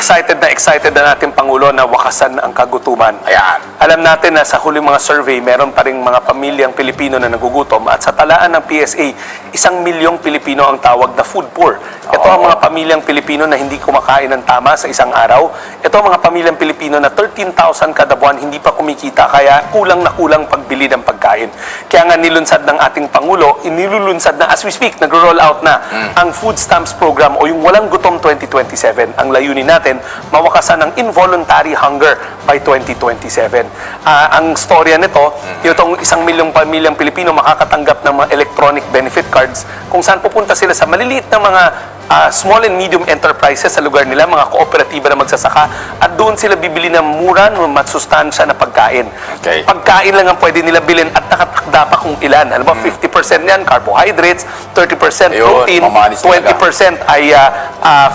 excited na ating Pangulo na wakasan ang kagutuman. Ayan. Alam natin na sa huling mga survey, meron pa rin mga pamilyang Pilipino na nagugutom at sa talaan ng PSA, 1 milyong Pilipino ang tawag na food poor. Ito ang mga pamilyang Pilipino na hindi kumakain ng tama sa isang araw. Ito ang mga pamilyang Pilipino na 13,000 kada buwan hindi pa kumikita kaya kulang na kulang pagbili ng pagkain. Kaya nga nilunsad ng ating Pangulo, inilulunsad na as we speak, nagro-roll out na ang Food Stamps Program o yung Walang Gutom 2027. Ang layunin natin, mawakasan ng involuntary hunger by 2027. Ang storya nito, itong 1 milyong pamilyang Pilipino makakatanggap ng mga electronic benefit cards kung saan pupunta sila sa maliliit na mga small and medium enterprises sa lugar nila, mga kooperatiba na magsasaka, at doon sila bibili ng mura, masustansya na pagkain. Okay. Pagkain lang ang pwede nila bilhin at nakatakda pa kung ilan. Alam ba, 50% yan, carbohydrates, 30% protein, 20% ay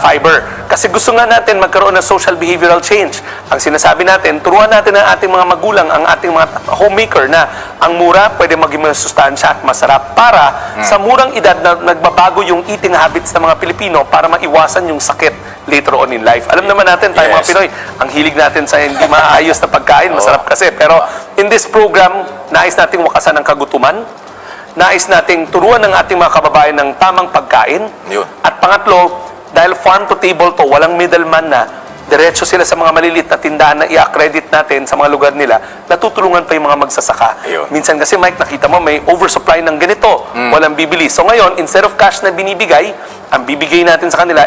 fiber. Kasi gusto nga natin magkaroon ng social behavioral change. Ang sinasabi natin, turuan natin ang ating mga magulang, ang ating mga homemaker na ang mura pwede maging masustansya at masarap para sa murang edad na nagbabago yung eating habits ng mga Pilipino para maiwasan yung sakit later on in life. Alam naman natin, tayo mga Pinoy, ang hilig natin sa hindi maayos na pagkain, masarap kasi. Pero in this program, nais nating wakasan ang kagutuman, nais nating turuan ng ating mga kababayan ng tamang pagkain, at pangatlo, dahil farm to table to, walang middleman na, diretso sila sa mga maliliit na tindahan na i-accredit natin sa mga lugar nila, natutulungan pa yung mga magsasaka. Minsan kasi, Mike, nakita mo may oversupply ng ganito, walang bibili. So ngayon, instead of cash na binibigay, ang bibigay natin sa kanila,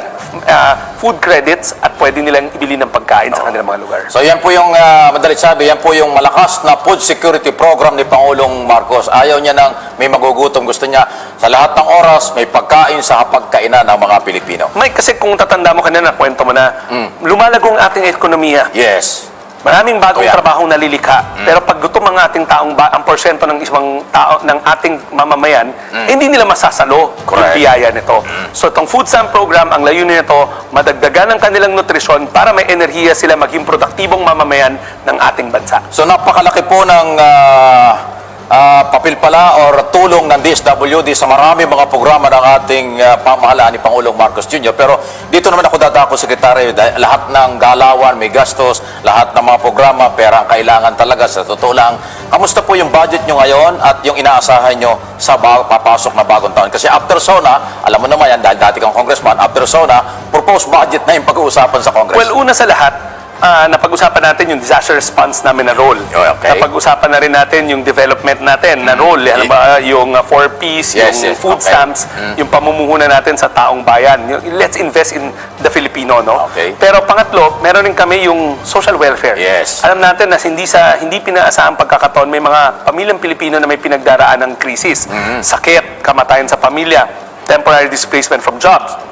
food credits at pwede nilang ibili ng pagkain sa kanilang mga lugar. So yan po yung, madalit sabi, yan po yung malakas na food security program ni Pangulong Marcos. Ayaw niya ng may magugutom. Gusto niya sa lahat ng oras may pagkain sa hapagkainan ng mga Pilipino. Mike, kasi kung tatanda mo kanina, kwento mo na, lumalagong ating ekonomiya. Yes. Maraming bagong trabahong nalilikha. Pero pag gutom ang ating taong ang porsyento ng isang tao ng ating mamamayan, hindi nila masasalo yung biyaya nito. So itong food stamp program, ang layunin nito, madagdagan ang kanilang nutrisyon para may enerhiya sila maging produktibong mamamayan ng ating bansa. So napakalaki po ng papel pala or tulong ng DSWD sa marami mga programa ng ating pamahalaan ni Pangulong Marcos Jr. Pero dito naman ako dadako, Sekretary, lahat ng galawan, may gastos, lahat ng mga programa, pera ang kailangan talaga. Sa totoo lang, kamusta po yung budget nyo ngayon at yung inaasahan nyo sa papasok na bagong taon? Kasi after SONA, alam mo naman yan, dahil dati kang congressman, after SONA, proposed budget na yung pag-uusapan sa Congress. Well, una sa lahat, napag-usapan natin yung disaster response namin na role. Napag-usapan na rin natin yung development natin na role. Yung 4Ps, yung food stamps, yung pamumuhunan natin sa taong bayan. Let's invest in the Filipino, no? Pero pangatlo, meron rin kami yung social welfare. Alam natin na hindi pinaasahang pagkakataon, may mga pamilyang Pilipino na may pinagdaraan ng krisis. Sakit, kamatayan sa pamilya, temporary displacement from jobs.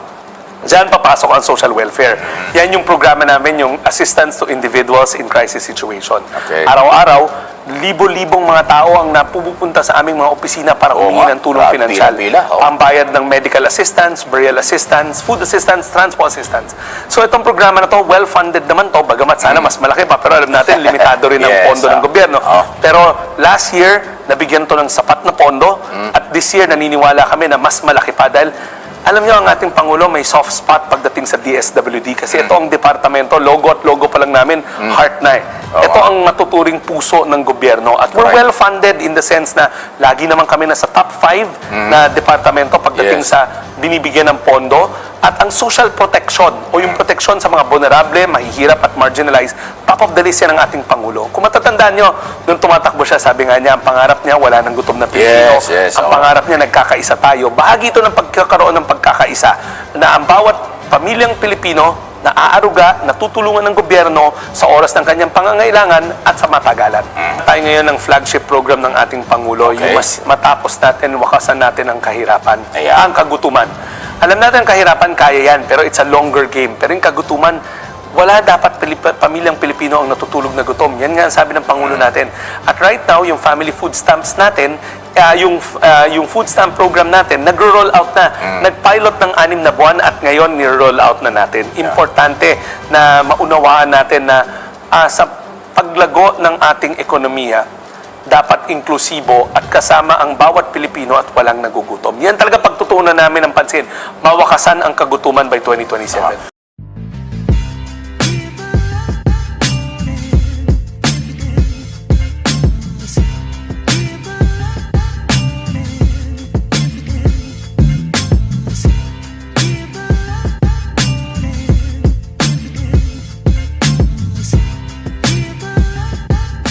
Diyan papasok ang social welfare. Yan yung programa namin, yung assistance to individuals in crisis situation. Araw-araw, libo-libong mga tao ang napupunta sa aming mga opisina para humingi ng tulong pinansyal. Pambayad ng medical assistance, burial assistance, food assistance, transport assistance. So itong programa na to, well-funded naman to, bagamat sana mas malaki pa, pero alam natin, limitado rin ang pondo ng gobyerno. Pero last year, nabigyan to ng sapat na pondo, at this year, naniniwala kami na mas malaki pa dahil alam niyo, ang ating Pangulo may soft spot pagdating sa DSWD kasi ito ang departamento, logo at logo pa lang namin, heart na eh. Ito ang matuturing puso ng gobyerno at we're well-funded in the sense na lagi naman kami nasa top 5 na departamento pagdating sa binibigyan ng pondo, at ang social protection o yung protection sa mga vulnerable, mahihirap at marginalized, top of the list yan ng ating Pangulo. Kung matatandaan nyo, nung tumatakbo siya, sabi nga niya, ang pangarap niya, wala nang gutom na Pilipino. Ang pangarap niya, nagkakaisa tayo. Bahagi ito ng pagkakaroon ng pagkakaisa na ang bawat pamilyang Pilipino na aaruga, natutulungan ng gobyerno sa oras ng kanyang pangangailangan at sa matagalan. Tayo ngayon ng flagship program ng ating Pangulo, yung matapos natin, wakasan natin ang kahirapan, ang kagutuman. Alam natin ang kahirapan, kaya yan, pero it's a longer game. Pero yung kagutuman, wala dapat pamilyang Pilipino ang natutulog na gutom. Yan nga ang sabi ng Pangulo natin. At right now, yung family food stamps natin, yung food stamp program natin, nagro-roll out na. Nag-pilot ng 6 na buwan at ngayon ni-roll out na natin. Importante na maunawaan natin na sa paglago ng ating ekonomiya, dapat inklusibo at kasama ang bawat Pilipino at walang nagugutom. Yan talaga pagtutuunan namin ng pansin. Mawakasan ang kagutuman by 2027.